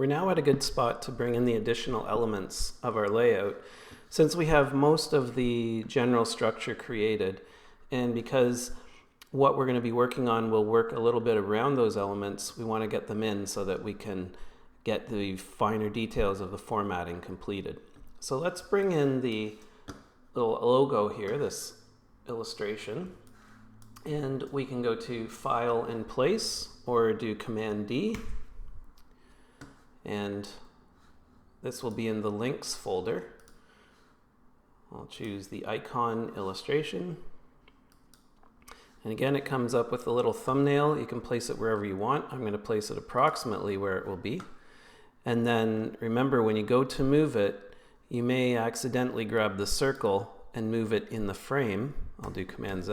we're now at a good spot to bring in the additional elements of our layout, since we have most of the general structure created, and because what we're going to be working on will work a little bit around those elements, we want to get them in so that we can get the finer details of the formatting completed. So let's bring in the little logo here, this illustration, and we can go to File and Place, or do Command D, and this will be in the Links folder. I'll choose the icon illustration, and again it comes up with a little thumbnail. You can place it wherever you want. I'm going to place it approximately where it will be, and then remember, when you go to move it, you may accidentally grab the circle and move it in the frame. I'll do Command Z.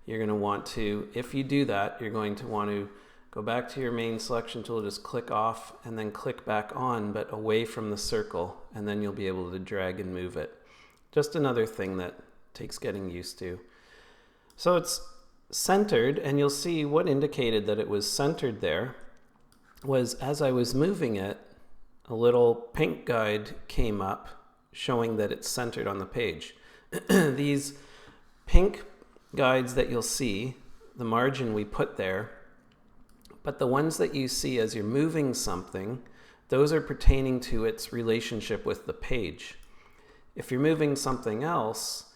You're going to want to, if you do that, you're going to want to go back to your main selection tool, just click off and then click back on, but away from the circle, and then you'll be able to drag and move it. Just another thing that takes getting used to. So it's centered, and you'll see what indicated that it was centered there was, as I was moving it, a little pink guide came up showing that it's centered on the page. These pink guides that you'll see, the margin we put there, but the ones that you see as you're moving something, those are pertaining to its relationship with the page. If you're moving something else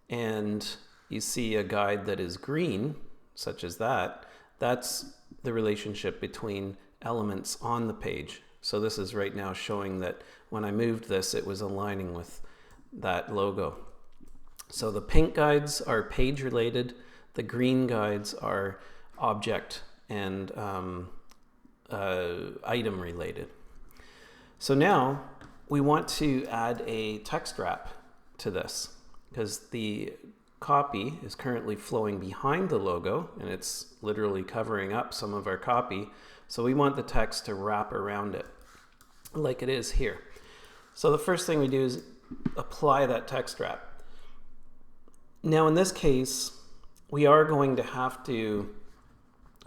and you see a guide that is green, such as that, that's the relationship between elements on the page. So this is right now showing that when I moved this, it was aligning with that logo. So the pink guides are page related, the green guides are object and item related. So now we want to add a text wrap to this, because the copy is currently flowing behind the logo and it's literally covering up some of our copy. So we want the text to wrap around it like it is here. So the first thing we do is apply that text wrap. Now in this case, we are going to have to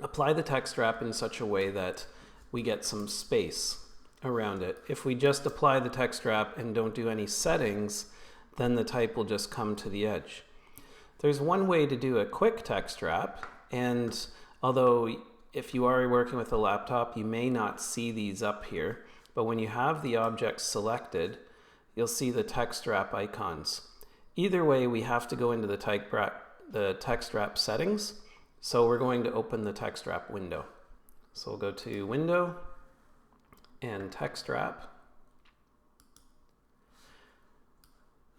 apply the text wrap in such a way that we get some space around it. If we just apply the text wrap and don't do any settings, then the type will just come to the edge. There's one way to do a quick text wrap, and although if you are working with a laptop, you may not see these up here, but when you have the object selected, you'll see the text wrap icons. Either way, we have to go into the text wrap settings. So we're going to open the text wrap window. So we'll go to Window and Text Wrap.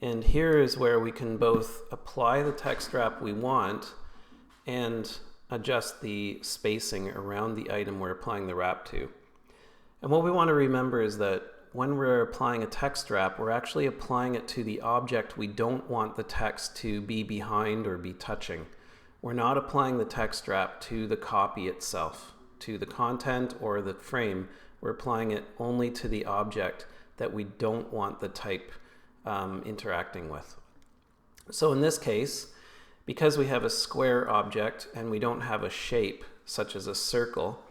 And here is where we can both apply the text wrap we want and adjust the spacing around the item we're applying the wrap to. And what we want to remember is that when we're applying a text wrap, we're actually applying it to the object we don't want the text to be behind or be touching. We're not applying the text wrap to the copy itself, to the content or the frame. We're applying it only to the object that we don't want the type interacting with. So in this case, because we have a square object and we don't have a shape such as a circle,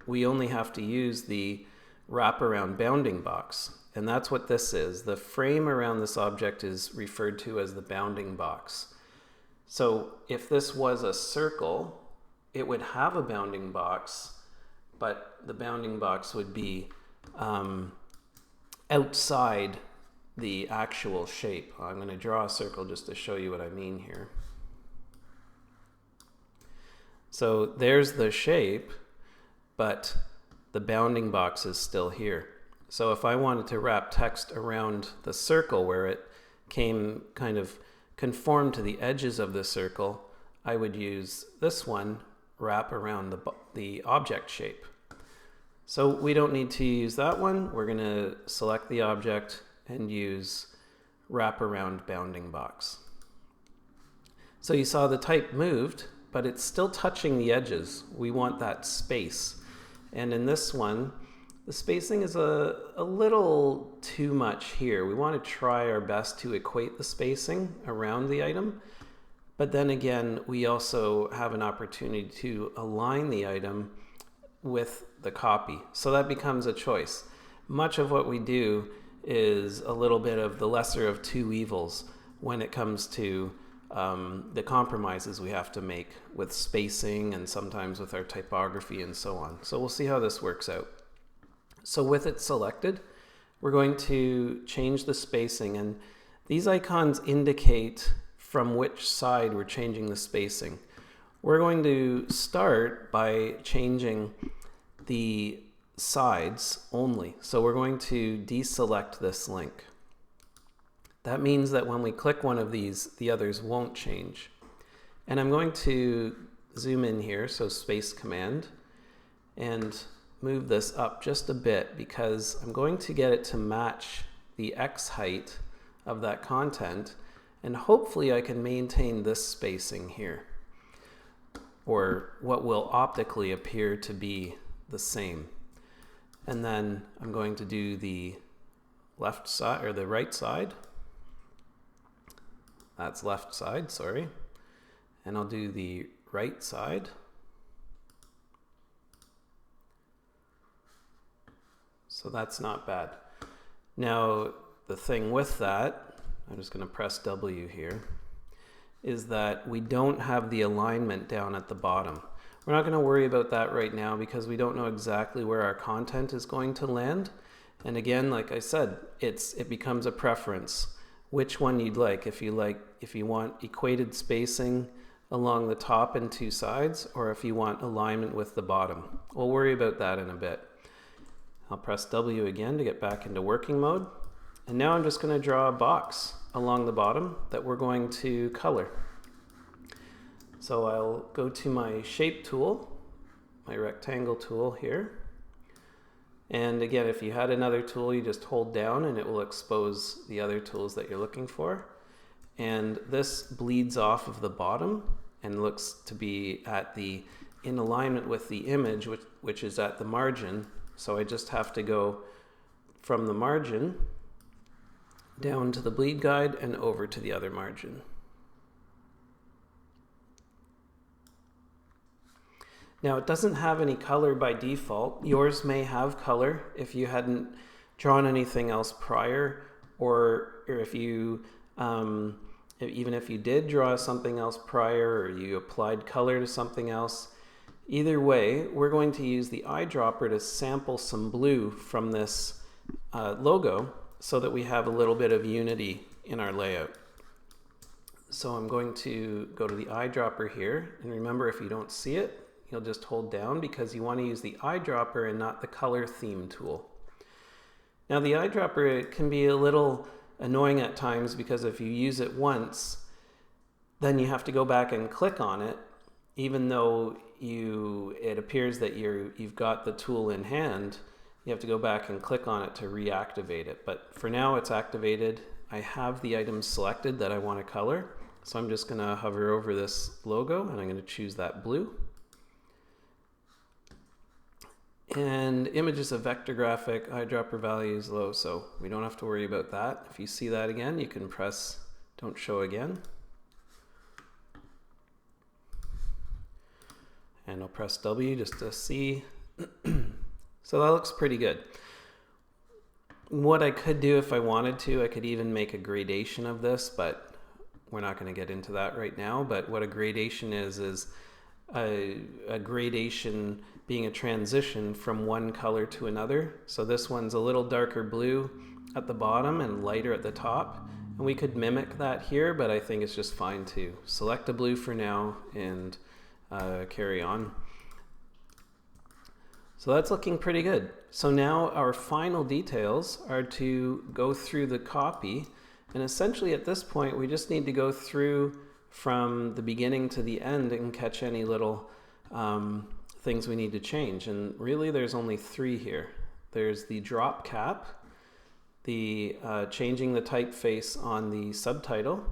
we only have to use the wraparound bounding box, and that's what this is. The frame around this object is referred to as the bounding box. So if this was a circle, it would have a bounding box, but the bounding box would be outside the actual shape. I'm going to draw a circle just to show you what I mean here. So there's the shape, but the bounding box is still here. So if I wanted to wrap text around the circle where it came kind of conform to the edges of the circle, I would use this one, wrap around the object shape. So we don't need to use that one. We're going to select the object and use wrap around bounding box. So you saw the type moved, but it's still touching the edges. We want that space. And in this one, the spacing is a little too much here. We want to try our best to equate the spacing around the item, but then again, we also have an opportunity to align the item with the copy. So that becomes a choice. much of what we do is a little bit of the lesser of two evils when it comes to the compromises we have to make with spacing and sometimes with our typography and so on. So we'll see how this works out. So with it selected, we're going to change the spacing, and these icons indicate from which side we're changing the spacing. We're going to start by changing the sides only. So we're going to deselect this link. That means that when we click one of these, the others won't change. And I'm going to zoom in here, so space command, and move this up just a bit because I'm going to get it to match the X height of that content, and hopefully I can maintain this spacing here, or what will optically appear to be the same. And then I'm going to do the left side, or the right side. That's left side, sorry. And I'll do the right side. So that's not bad. Now, the thing with that, I'm just going to press W here, is that we don't have the alignment down at the bottom. We're not going to worry about that right now because we don't know exactly where our content is going to land. And again, like I said, it becomes a preference. Which one you'd like. If you want equated spacing along the top and two sides, or if you want alignment with the bottom. We'll worry about that in a bit. I'll press W again to get back into working mode. And now I'm just going to draw a box along the bottom that we're going to color. So I'll go to my shape tool, my rectangle tool here. And again, if you had another tool, you just hold down and it will expose the other tools that you're looking for. And this bleeds off of the bottom and looks to be in alignment with the image, which is at the margin. So I just have to go from the margin down to the bleed guide and over to the other margin. Now it doesn't have any color by default. Yours may have color if you hadn't drawn anything else prior, or if you, even if you did draw something else prior or you applied color to something else. Either way, we're going to use the eyedropper to sample some blue from this logo so that we have a little bit of unity in our layout. So I'm going to go to the eyedropper here, and remember, if you don't see it, you'll just hold down because you want to use the eyedropper and not the color theme tool. Now the eyedropper can be a little annoying at times because if you use it once, then you have to go back and click on it, even though it appears that you've got the tool in hand. You have to go back and click on it to reactivate it. But for now it's activated. I have the items selected that I want to color. So I'm just going to hover over this logo and I'm going to choose that blue. And image is a vector graphic, eyedropper value is low, so we don't have to worry about that. If you see that again, you can press don't show again. And I'll press W just to see. So that looks pretty good. What I could do if I wanted to, I could even make a gradation of this, but we're not going to get into that right now. But what a gradation is a gradation being a transition from one color to another. So this one's a little darker blue at the bottom and lighter at the top. And we could mimic that here, but I think it's just fine to select a blue for now and carry on. So that's looking pretty good. So now our final details are to go through the copy, and essentially at this point we just need to go through from the beginning to the end and catch any little things we need to change. And really there's only three here. There's the drop cap, the changing the typeface on the subtitle,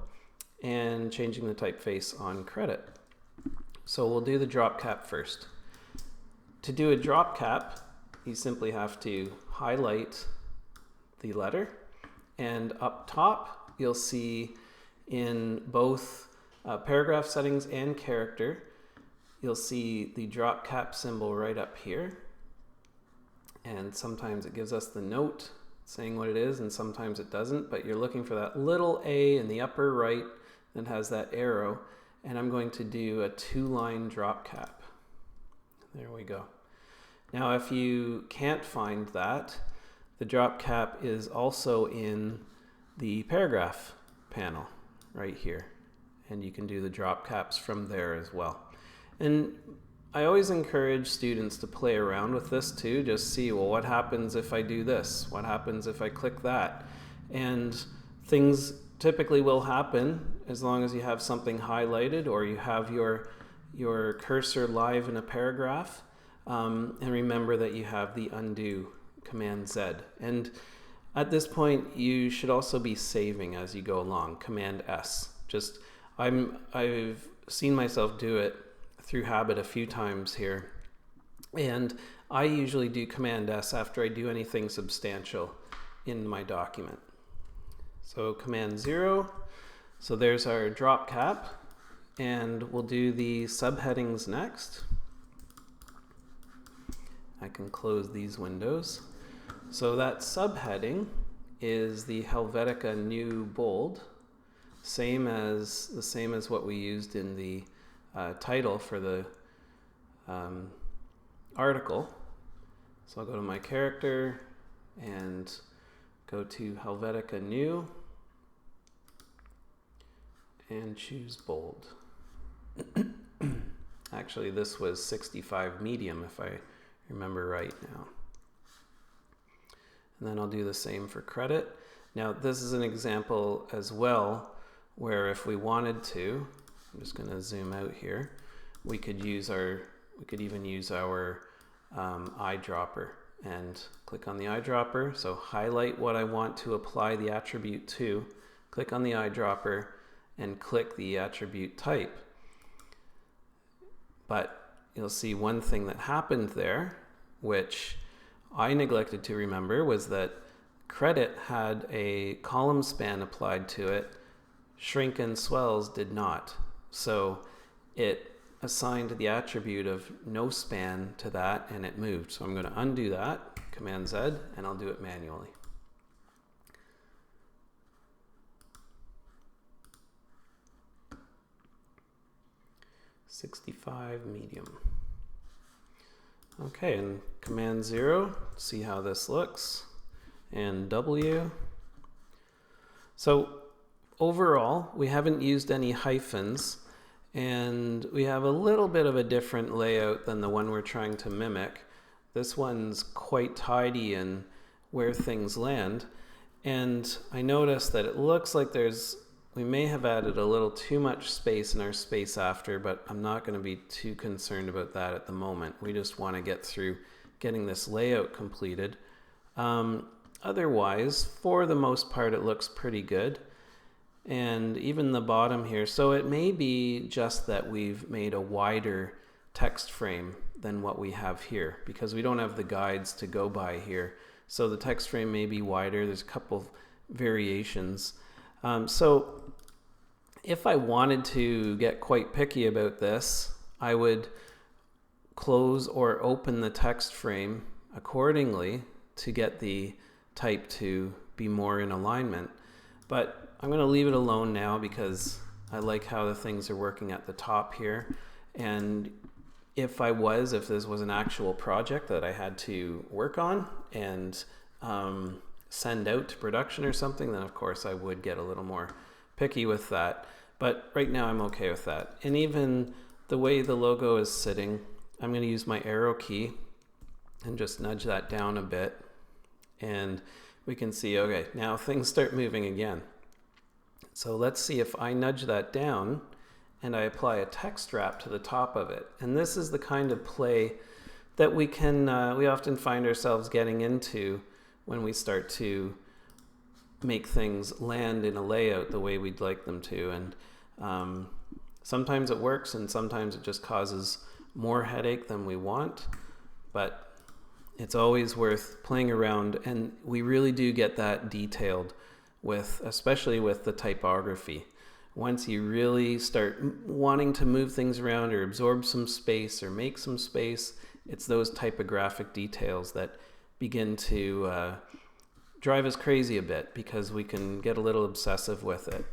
and changing the typeface on credit. So we'll do the drop cap first. To do a drop cap, you simply have to highlight the letter, and up top you'll see in both paragraph settings and character, you'll see the drop cap symbol right up here. And sometimes it gives us the note saying what it is, and sometimes it doesn't, but you're looking for that little A in the upper right that has that arrow, and I'm going to do a 2-line drop cap. There we go. Now if you can't find that, the drop cap is also in the paragraph panel right here, and you can do the drop caps from there as well. And I always encourage students to play around with this too, just see, well, what happens if I do this? What happens if I click that? And things typically will happen as long as you have something highlighted or you have your cursor live in a paragraph. And remember that you have the undo Command Z. And at this point, you should also be saving as you go along, Command S. I've seen myself do it through habit a few times here, and I usually do Command S after I do anything substantial in my document. So Command 0, so there's our drop cap, and we'll do the subheadings next. I can close these windows. So that subheading is the Helvetica New Bold, the same as what we used in the title for the article. So I'll go to my character and go to Helvetica New and choose bold. Actually, this was 65 medium if I remember right now. And then I'll do the same for credit. Now this is an example as well where if we wanted to, I'm just going to zoom out here, we could even use our eyedropper and click on the eyedropper. So highlight what I want to apply the attribute to, click on the eyedropper and click the attribute type. But you'll see one thing that happened there, which I neglected to remember, was that credit had a column span applied to it, shrink and swells did not. So it assigned the attribute of no span to that and it moved. So I'm going to undo that, Command Z, and I'll do it manually. .65 medium. Okay, and Command 0, see how this looks, and W. So overall, we haven't used any hyphens, and we have a little bit of a different layout than the one we're trying to mimic. This one's quite tidy in where things land, and I noticed that it looks like we may have added a little too much space in our space after, but I'm not going to be too concerned about that at the moment. We just want to get through getting this layout completed. Otherwise, for the most part, it looks pretty good. And even the bottom here, so it may be just that we've made a wider text frame than what we have here because we don't have the guides to go by here. So the text frame may be wider. There's a couple of variations. So if I wanted to get quite picky about this, I would close or open the text frame accordingly to get the type to be more in alignment. But I'm going to leave it alone now because I like how the things are working at the top here. And if this was an actual project that I had to work on and send out to production or something, then of course I would get a little more picky with that. But right now I'm okay with that. And even the way the logo is sitting, I'm going to use my arrow key and just nudge that down a bit. And we can see, okay, now things start moving again. So let's see if I nudge that down and I apply a text wrap to the top of it. And this is the kind of play that we often find ourselves getting into when we start to make things land in a layout the way we'd like them to. And sometimes it works and sometimes it just causes more headache than we want, but it's always worth playing around, and we really do get that detailed especially with the typography. Once you really start wanting to move things around or absorb some space or make some space, it's those typographic details that begin to drive us crazy a bit because we can get a little obsessive with it.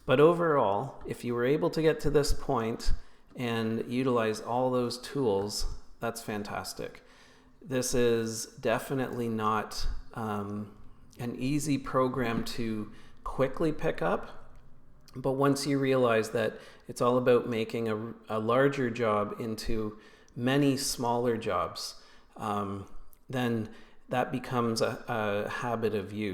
But overall, if you were able to get to this point and utilize all those tools, that's fantastic. This is definitely not an easy program to quickly pick up, but once you realize that it's all about making a larger job into many smaller jobs, then that becomes a habit of use.